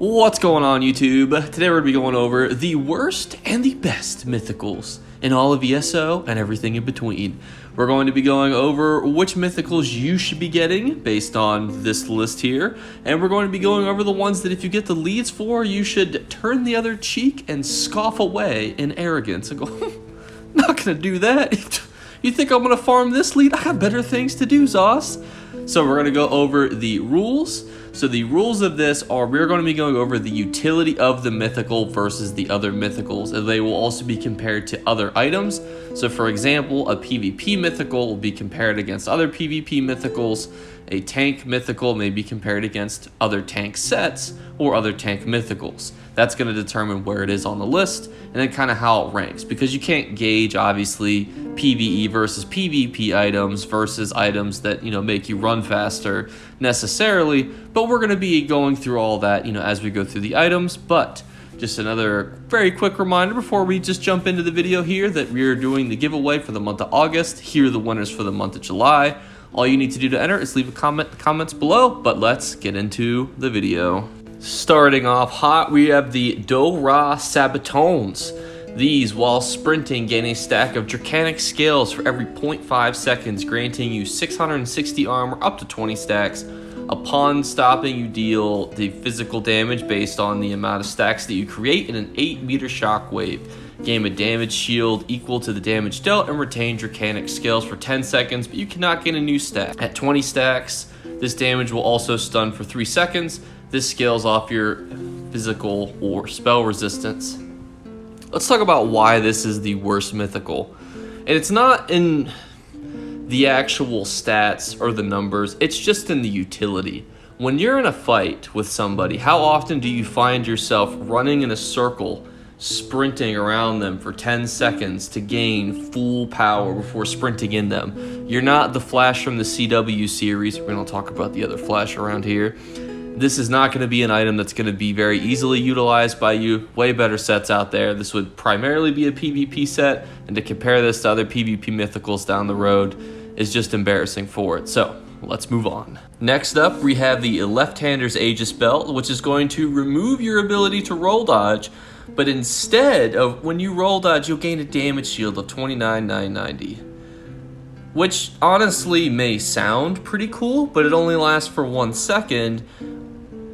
What's going on, YouTube? Today we're going to be going over the worst and the best mythicals in all of ESO and everything in between. We're going to be going over which mythicals you should be getting based on this list here, and we're going to be going over the ones that if you get the leads for, you should turn the other cheek and scoff away in arrogance and go, not going to do that. You think I'm going to farm this lead? I got better things to do, Zos. So we're going to go over the rules. So the rules of this are we're going to be going over the utility of the mythical versus the other mythicals, and they will also be compared to other items. So for example, a PvP mythical will be compared against other PvP mythicals. A tank mythical may be compared against other tank sets or other tank mythicals. That's going to determine where it is on the list and then kind of how it ranks, because you can't gauge obviously PvE versus PvP items versus items that, make you run faster necessarily, but we're going to be going through all that, as we go through the items. But just another very quick reminder before we just jump into the video here that we're doing the giveaway for the month of August. Here are the winners for the month of July. All you need to do to enter is leave a comment in the comments below, but let's get into the video. Starting off hot, we have the Dora Sabotones. These, while sprinting, gain a stack of Draconic Scales for every 0.5 seconds, granting you 660 armor up to 20 stacks. Upon stopping, you deal the physical damage based on the amount of stacks that you create in an 8-meter shockwave. Gain a damage shield equal to the damage dealt and retain Draconic Scales for 10 seconds, but you cannot gain a new stack. At 20 stacks, this damage will also stun for 3 seconds. This scales off your physical or spell resistance. Let's talk about why this is the worst mythical. And it's not in the actual stats or the numbers, it's just in the utility. When you're in a fight with somebody, how often do you find yourself running in a circle, sprinting around them for 10 seconds to gain full power before sprinting in them? You're not the Flash from the CW series. We're going to talk about the other Flash around here. This is not going to be an item that's going to be very easily utilized by you. Way better sets out there. This would primarily be a PvP set, and to compare this to other PvP mythicals down the road is just embarrassing for it. So let's move on. Next up, we have the Left-Hander's Aegis belt, which is going to remove your ability to roll dodge, but instead of when you roll dodge, you'll gain a damage shield of 29,990. Which honestly may sound pretty cool, but it only lasts for 1 second.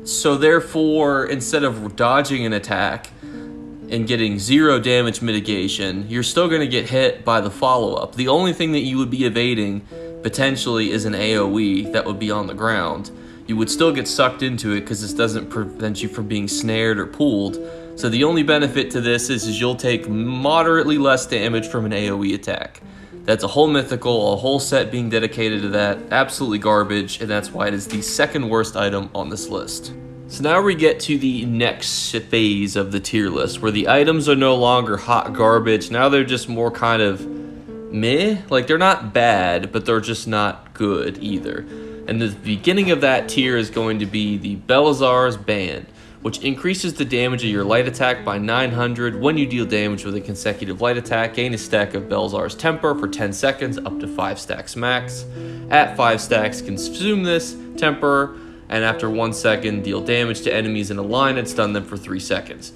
So therefore, instead of dodging an attack and getting 0 damage mitigation, you're still going to get hit by the follow-up. The only thing that you would be evading potentially is an AoE that would be on the ground. You would still get sucked into it because this doesn't prevent you from being snared or pulled. So the only benefit to this is you'll take moderately less damage from an AoE attack. That's a whole mythical, a whole set being dedicated to that. Absolutely garbage, and that's why it is the second worst item on this list. So now we get to the next phase of the tier list, where the items are no longer hot garbage. Now they're just more kind of meh. Like, they're not bad, but they're just not good either. And the beginning of that tier is going to be the Belzars Band, which increases the damage of your light attack by 900 when you deal damage with a consecutive light attack. Gain a stack of Belzars Temper for 10 seconds, up to 5 stacks max. At 5 stacks, consume this Temper, and after 1 second, deal damage to enemies in a line and stun them for 3 seconds.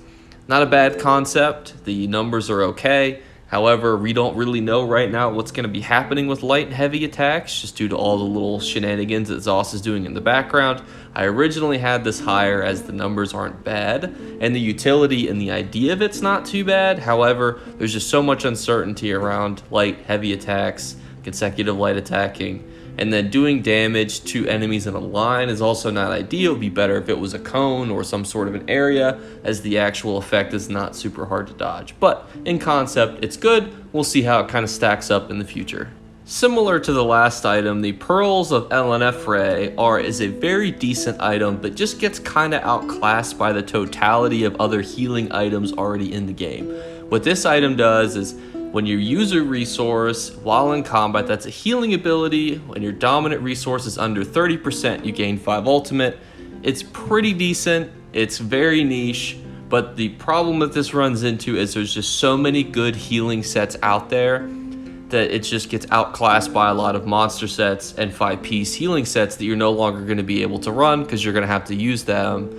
Not a bad concept. The numbers are okay. However, we don't really know right now what's going to be happening with light and heavy attacks, just due to all the little shenanigans that Zos is doing in the background. I originally had this higher as the numbers aren't bad, and the utility and the idea of it's not too bad. However, there's just so much uncertainty around light, heavy attacks, consecutive light attacking, and then doing damage to enemies in a line is also not ideal. It would be better if it was a cone or some sort of an area, as the actual effect is not super hard to dodge. But in concept, it's good. We'll see how it kind of stacks up in the future. Similar to the last item, the Pearls of LNF is a very decent item, but just gets kind of outclassed by the totality of other healing items already in the game. What this item does is, when you use a resource while in combat, that's a healing ability. When your dominant resource is under 30%, you gain 5 ultimate. It's pretty decent. It's very niche. But the problem that this runs into is there's just so many good healing sets out there that it just gets outclassed by a lot of monster sets and 5-piece healing sets that you're no longer going to be able to run, because you're going to have to use them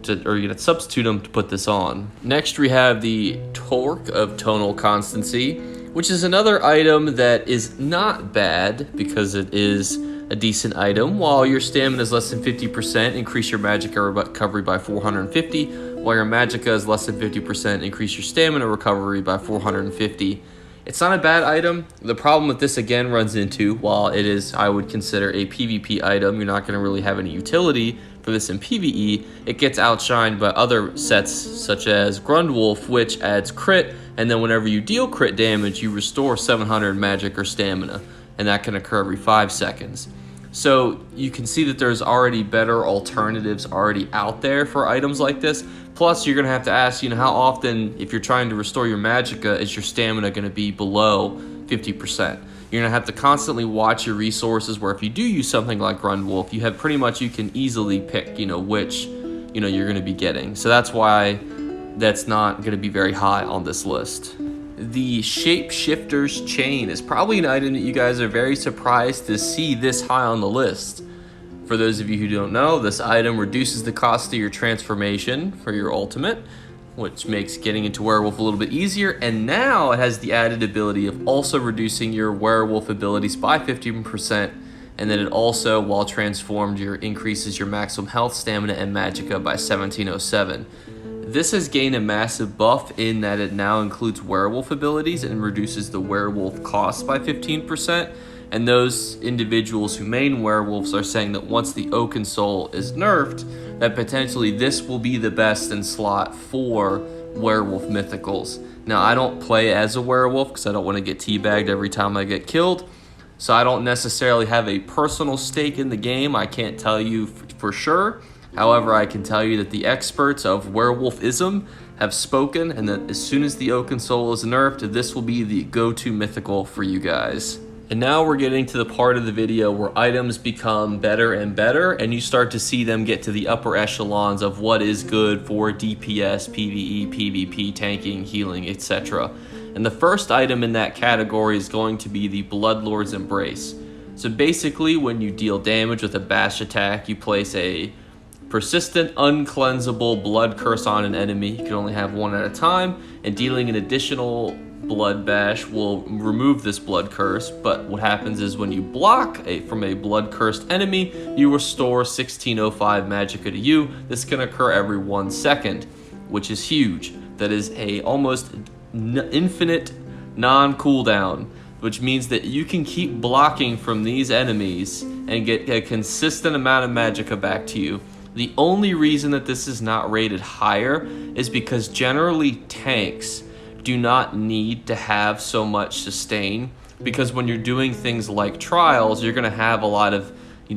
substitute them to put this on. Next, we have the Torque of Tonal Constancy, which is another item that is not bad because it is a decent item. While your stamina is less than 50%, increase your magicka recovery by 450. While your magicka is less than 50%, increase your stamina recovery by 450. It's not a bad item. The problem with this again runs into, while it is, I would consider a PvP item, you're not going to really have any utility for this in PvE, it gets outshined by other sets such as Grundwolf, which adds crit, and then whenever you deal crit damage, you restore 700 magic or stamina, and that can occur every 5 seconds. So you can see that there's already better alternatives already out there for items like this. Plus, you're going to have to ask, how often, if you're trying to restore your magicka, is your stamina going to be below 50%? You're going to have to constantly watch your resources, where if you do use something like Grundwolf, you can easily pick, which, you're going to be getting. So that's why that's not going to be very high on this list. The Shapeshifters Chain is probably an item that you guys are very surprised to see this high on the list. For those of you who don't know, this item reduces the cost of your transformation for your ultimate, which makes getting into werewolf a little bit easier, and now it has the added ability of also reducing your werewolf abilities by 15%, and then it also, while transformed, increases your maximum health, stamina, and magicka by 1707. This has gained a massive buff in that it now includes werewolf abilities and reduces the werewolf cost by 15%. And those individuals who main werewolves are saying that once the Oaken Soul is nerfed, that potentially this will be the best in slot for werewolf mythicals. Now, I don't play as a werewolf because I don't want to get teabagged every time I get killed. So I don't necessarily have a personal stake in the game. I can't tell you for sure. However, I can tell you that the experts of werewolfism have spoken, and that as soon as the Oaken Soul is nerfed, this will be the go-to mythical for you guys. And now we're getting to the part of the video where items become better and better, and you start to see them get to the upper echelons of what is good for DPS, PvE, PvP, tanking, healing, etc. And the first item in that category is going to be the Bloodlords Embrace. So basically, when you deal damage with a bash attack, you place a persistent, uncleansable blood curse on an enemy. You can only have one at a time, and dealing an additional blood bash will remove this blood curse. But what happens is when you block from a blood cursed enemy, you restore 1605 magicka to you. This can occur every 1 second, which is huge. That is a almost infinite non-cooldown, which means that you can keep blocking from these enemies and get a consistent amount of magicka back to you. The only reason that this is not rated higher is because generally tanks do not need to have so much sustain, because when you're doing things like trials, you're going to have a lot of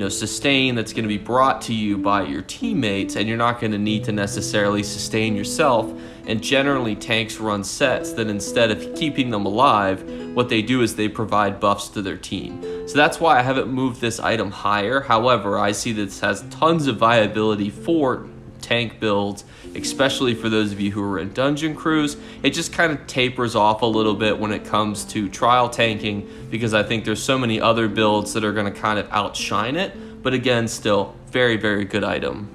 sustain that's going to be brought to you by your teammates, and you're not going to need to necessarily sustain yourself. And generally tanks run sets that instead of keeping them alive, what they do is they provide buffs to their team. So that's why I haven't moved this item higher. However, I see this has tons of viability for tank builds, especially for those of you who are in dungeon crews. It just kind of tapers off a little bit when it comes to trial tanking, because I think there's so many other builds that are going to kind of outshine it. But again, still very, very good item.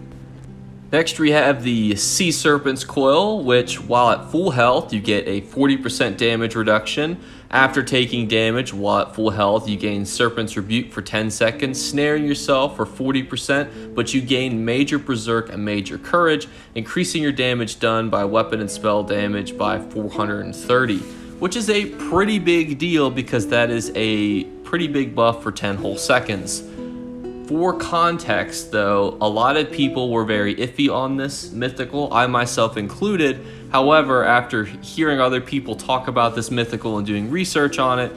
Next, we have the Sea Serpents coil, which while at full health, you get a 40% damage reduction. After taking damage while at full health, you gain Serpent's Rebuke for 10 seconds, snaring yourself for 40%, but you gain Major Berserk and Major Courage, increasing your damage done by weapon and spell damage by 430, which is a pretty big deal because that is a pretty big buff for 10 whole seconds. For context, though, a lot of people were very iffy on this mythical, I myself included. However, after hearing other people talk about this mythical and doing research on it,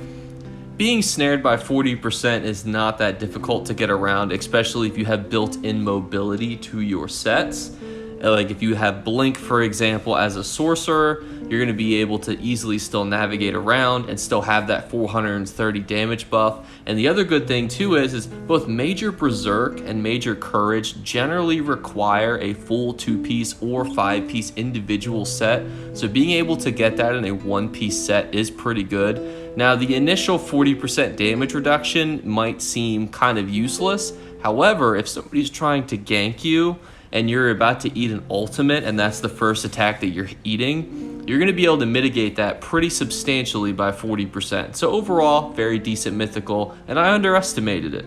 being snared by 40% is not that difficult to get around, especially if you have built-in mobility to your sets. Like if you have Blink, for example, as a sorcerer, you're going to be able to easily still navigate around and still have that 430 damage buff. And the other good thing too is both Major Berserk and Major Courage generally require a full 2-piece or 5-piece individual set. So being able to get that in a 1-piece set is pretty good. Now, the initial 40% damage reduction might seem kind of useless. However, if somebody's trying to gank you and you're about to eat an ultimate, and that's the first attack that you're eating, you're going to be able to mitigate that pretty substantially by 40%. So overall, very decent mythical, and I underestimated it.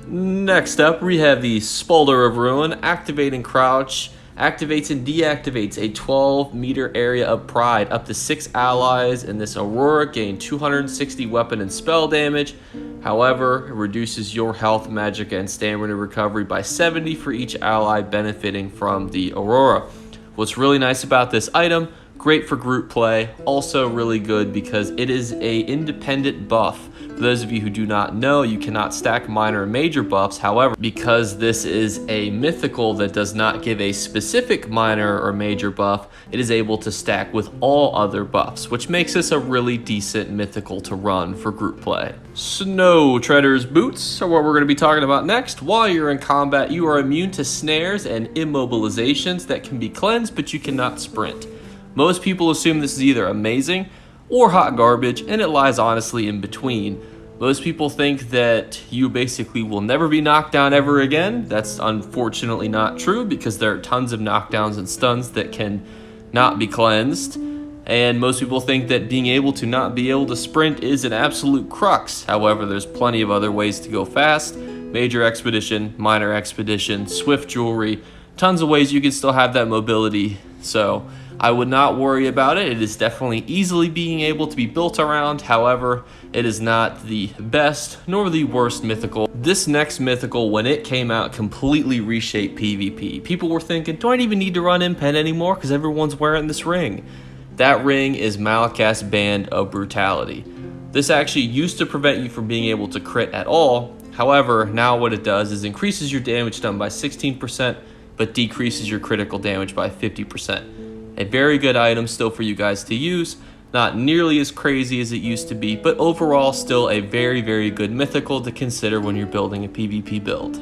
Next up, we have the Spalder of Ruin. Activating Crouch activates and deactivates a 12-meter area of Pride. Up to 6 allies in this Aurora gain 260 weapon and spell damage. However, it reduces your health, magic, and stamina recovery by 70 for each ally benefiting from the Aurora. What's really nice about this item, great for group play, also really good because it is a independent buff. For those of you who do not know, you cannot stack minor and major buffs. However, because this is a mythical that does not give a specific minor or major buff, it is able to stack with all other buffs, which makes this a really decent mythical to run for group play. Snow Treader's Boots are what we're going to be talking about next. While you're in combat, you are immune to snares and immobilizations that can be cleansed, but you cannot sprint. Most people assume this is either amazing or hot garbage, and it lies honestly in between. Most people think that you basically will never be knocked down ever again. That's unfortunately not true because there are tons of knockdowns and stuns that can not be cleansed. And most people think that being able to not be able to sprint is an absolute crux. However, there's plenty of other ways to go fast. Major expedition, minor expedition, swift jewelry, tons of ways you can still have that mobility. So I would not worry about it. It is definitely easily being able to be built around. However, it is not the best nor the worst mythical. This next mythical, when it came out, completely reshaped PvP. People were thinking, do I even need to run Impen anymore because everyone's wearing this ring? That ring is Malecast Band of Brutality. This actually used to prevent you from being able to crit at all. However, now what it does is increases your damage done by 16%, but decreases your critical damage by 50%. A very good item still for you guys to use. Not nearly as crazy as it used to be, but overall still a very, very good mythical to consider when you're building a PvP build.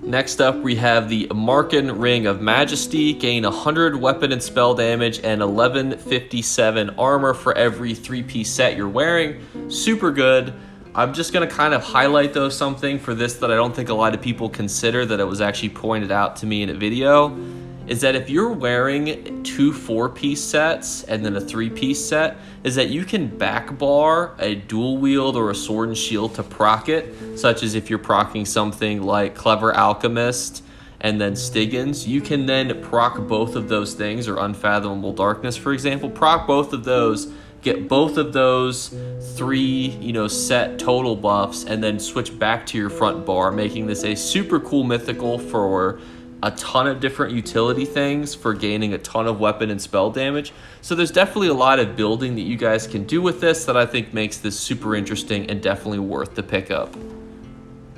Next up, we have the Marken Ring of Majesty. Gain 100 weapon and spell damage and 1157 armor for every 3-piece set you're wearing. Super good. I'm just going to kind of highlight though something for this that I don't think a lot of people consider, that it was actually pointed out to me in a video, is that if you're wearing 2 4-piece sets and then a 3-piece set, is that you can back bar a dual wield or a sword and shield to proc it, such as if you're procking something like Clever Alchemist and then Stiggins, you can then proc both of those things, or Unfathomable Darkness, for example, proc both of those, get both of those 3, set total buffs, and then switch back to your front bar, making this a super cool mythical for a ton of different utility things for gaining a ton of weapon and spell damage. So there's definitely a lot of building that you guys can do with this that I think makes this super interesting and definitely worth the pickup.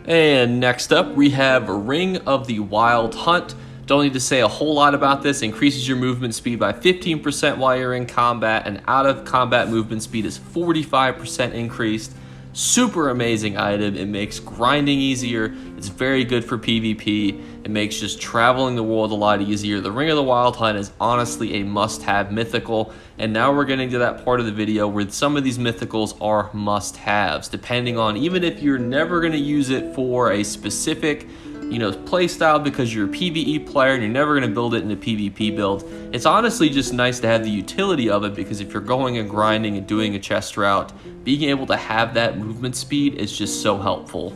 And next up, we have Ring of the Wild Hunt. Don't need to say a whole lot about this. Increases your movement speed by 15% while you're in combat, and out of combat movement speed is 45% increased. Super amazing item. It makes grinding easier. It's very good for PvP. It makes just traveling the world a lot easier. The Ring of the Wild Hunt is honestly a must-have mythical. And now we're getting to that part of the video where some of these mythicals are must-haves, depending on, even if you're never going to use it for a specific play style because you're a PvE player and you're never going to build it in a PvP build. It's honestly just nice to have the utility of it, because if you're going and grinding and doing a chest route, being able to have that movement speed is just so helpful.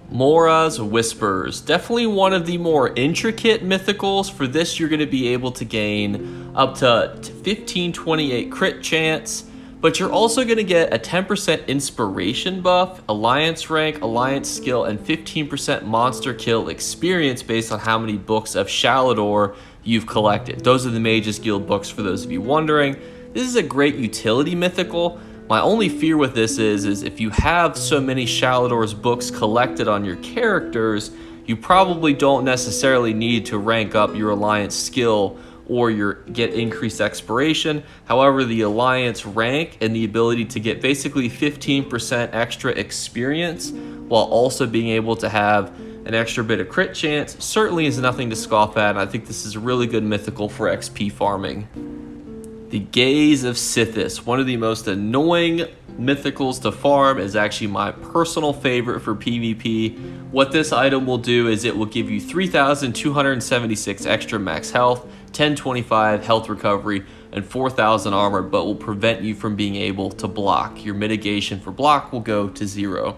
Moras Whispers, definitely one of the more intricate mythicals. For this, you're going to be able to gain up to 1528 crit chance, but you're also going to get a 10% inspiration buff, alliance rank, alliance skill, and 15% monster kill experience based on how many books of Shalador you've collected. Those are the Mage's Guild books, for those of you wondering. This is a great utility mythical. My only fear with this is if you have so many Shalador's books collected on your characters, you probably don't necessarily need to rank up your alliance skill or get increased expiration. However, the alliance rank and the ability to get basically 15% extra experience while also being able to have an extra bit of crit chance certainly is nothing to scoff at, and I think this is a really good mythical for XP farming. The Gays of Sithis, one of the most annoying mythicals to farm, is actually my personal favorite for PvP. What this item will do is it will give you 3,276 extra max health, 1025 health recovery, and 4,000 armor, but will prevent you from being able to block. Your mitigation for block will go to 0.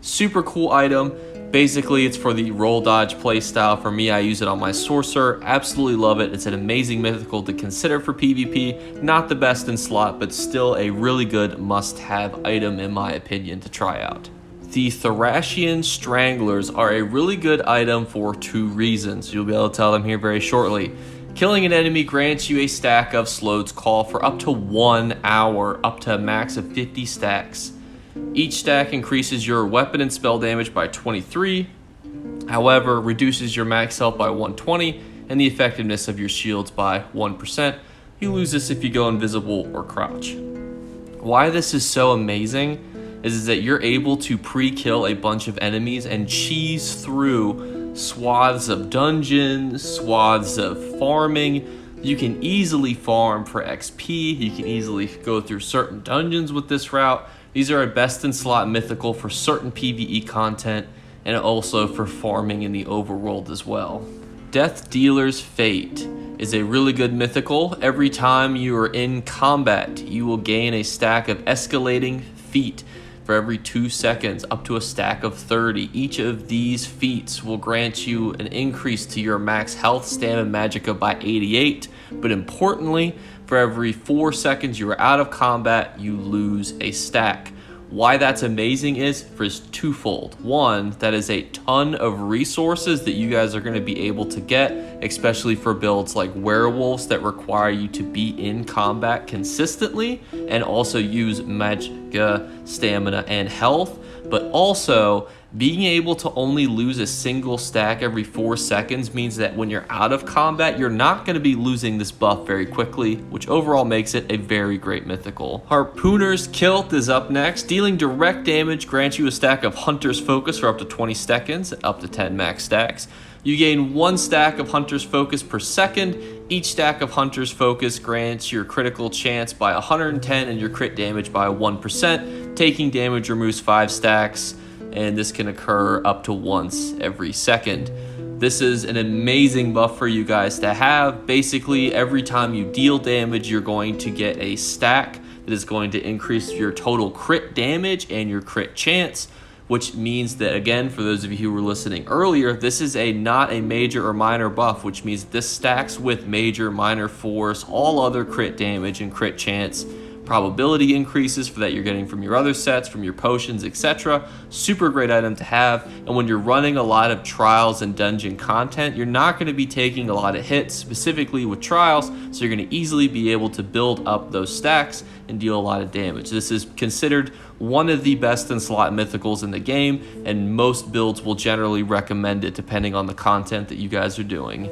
Super cool item. Basically, it's for the roll dodge playstyle. For me, I use it on my sorcerer. Absolutely love it. It's an amazing mythical to consider for PvP. Not the best in slot, but still a really good must-have item in my opinion to try out. The Thracian Stranglers are a really good item for 2 reasons. You'll be able to tell them here very shortly. Killing an enemy grants you a stack of Slode's Call for up to 1 hour, up to a max of 50 stacks. Each stack increases your weapon and spell damage by 23, however, reduces your max health by 120 and the effectiveness of your shields by 1%. You lose this if you go invisible or crouch. Why this is so amazing is that you're able to pre-kill a bunch of enemies and cheese through swaths of dungeons, swaths of farming. You can easily farm for XP, you can easily go through certain dungeons with this route. These are a best in slot mythical for certain PvE content and also for farming in the overworld as well. Death Dealer's Fate is a really good mythical. Every time you are in combat, you will gain a stack of escalating feat for every 2 seconds, up to a stack of 30. Each of these feats will grant you an increase to your max health, stamina, magicka by 88, but importantly, for every 4 seconds you are out of combat, you lose a stack. Why that's amazing is twofold. One, that is a ton of resources that you guys are going to be able to get, especially for builds like werewolves that require you to be in combat consistently and also use magicka, stamina, and health. But also, being able to only lose a single stack every 4 seconds means that when you're out of combat, you're not going to be losing this buff very quickly, which overall makes it a very great mythical. Harpooners Kilt is up next. Dealing direct damage grants you a stack of Hunter's Focus for up to 20 seconds, up to 10 max stacks. You gain 1 stack of Hunter's Focus per second. Each stack of Hunter's Focus grants your critical chance by 110 and your crit damage by 1%. Taking damage removes 5 stacks, and this can occur up to once every second. This is an amazing buff for you guys to have. Basically, every time you deal damage, you're going to get a stack that is going to increase your total crit damage and your crit chance, which means that, again, for those of you who were listening earlier, this is not a major or minor buff, which means this stacks with major, minor force, all other crit damage and crit chance. Probability increases for that you're getting from your other sets, from your potions, etc. Super great item to have. And when you're running a lot of trials and dungeon content, you're not going to be taking a lot of hits, specifically with trials, so you're going to easily be able to build up those stacks and deal a lot of damage. This is considered one of the best in slot mythicals in the game, and most builds will generally recommend it depending on the content that you guys are doing.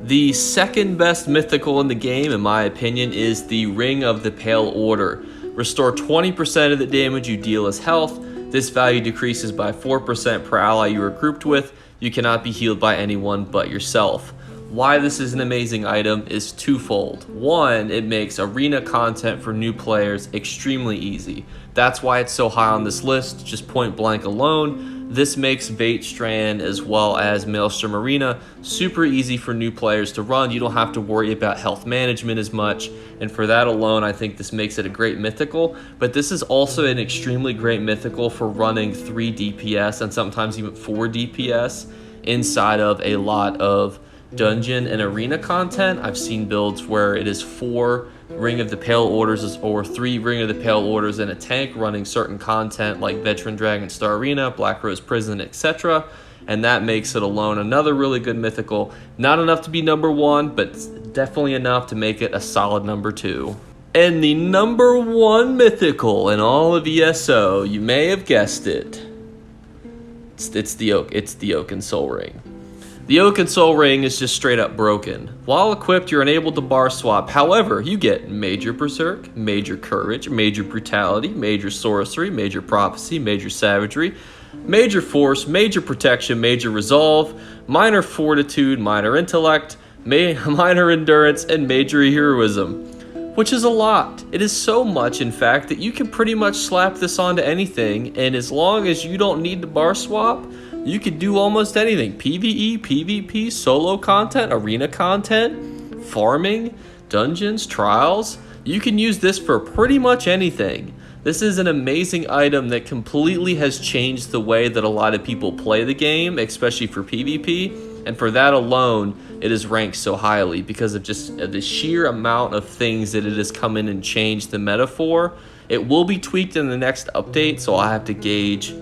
The second best mythical in the game, in my opinion, is the Ring of the Pale Order. Restore 20% of the damage you deal as health. This value decreases by 4% per ally you are grouped with. You cannot be healed by anyone but yourself. Why this is an amazing item is twofold. One, it makes arena content for new players extremely easy. That's why it's so high on this list, just point blank alone. This makes Vatestrand as well as Maelstrom Arena super easy for new players to run. You don't have to worry about health management as much, and for that alone, I think this makes it a great mythical. But this is also an extremely great mythical for running 3 DPS and sometimes even 4 DPS inside of a lot of dungeon and arena content. I've seen builds where it is 4 Ring of the Pale Orders or 3 Ring of the Pale Orders and a tank running certain content like Veteran Dragon Star Arena, Black Rose Prison, etc. And that makes it alone another really good mythical. Not enough to be number 1, but definitely enough to make it a solid number 2. And the number 1 mythical in all of ESO, you may have guessed it. It's the Oaken Soul Ring. The Oaken Soul Ring is just straight up broken. While equipped, you're unable to bar swap. However, you get Major Berserk, Major Courage, Major Brutality, Major Sorcery, Major Prophecy, Major Savagery, Major Force, Major Protection, Major Resolve, Minor Fortitude, Minor Intellect, Minor Endurance, and Major Heroism. which is a lot. It is so much, in fact, that you can pretty much slap this onto anything, and as long as you don't need to bar swap, you could do almost anything. PvE, PvP, solo content, arena content, farming, dungeons, trials. You can use this for pretty much anything. This is an amazing item that completely has changed the way that a lot of people play the game, especially for PvP, and for that alone, it is ranked so highly because of just the sheer amount of things that it has come in and changed the meta for. It will be tweaked in the next update, so I'll have to gauge,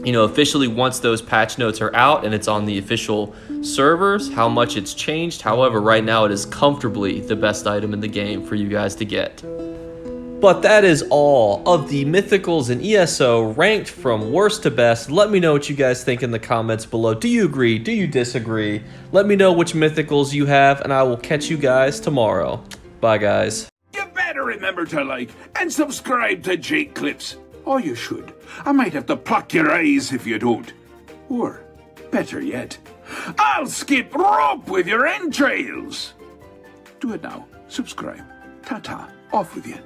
officially once those patch notes are out and it's on the official servers, how much it's changed. However, right now it is comfortably the best item in the game for you guys to get. But that is all of the Mythicals in ESO ranked from worst to best. Let me know what you guys think in the comments below. Do you agree? Do you disagree? Let me know which Mythicals you have, and I will catch you guys tomorrow. Bye, guys. You better remember to like and subscribe to Jake Clips. Or you should. I might have to pluck your eyes if you don't. Or, better yet, I'll skip rope with your entrails. Do it now. Subscribe. Ta-ta. Off with you.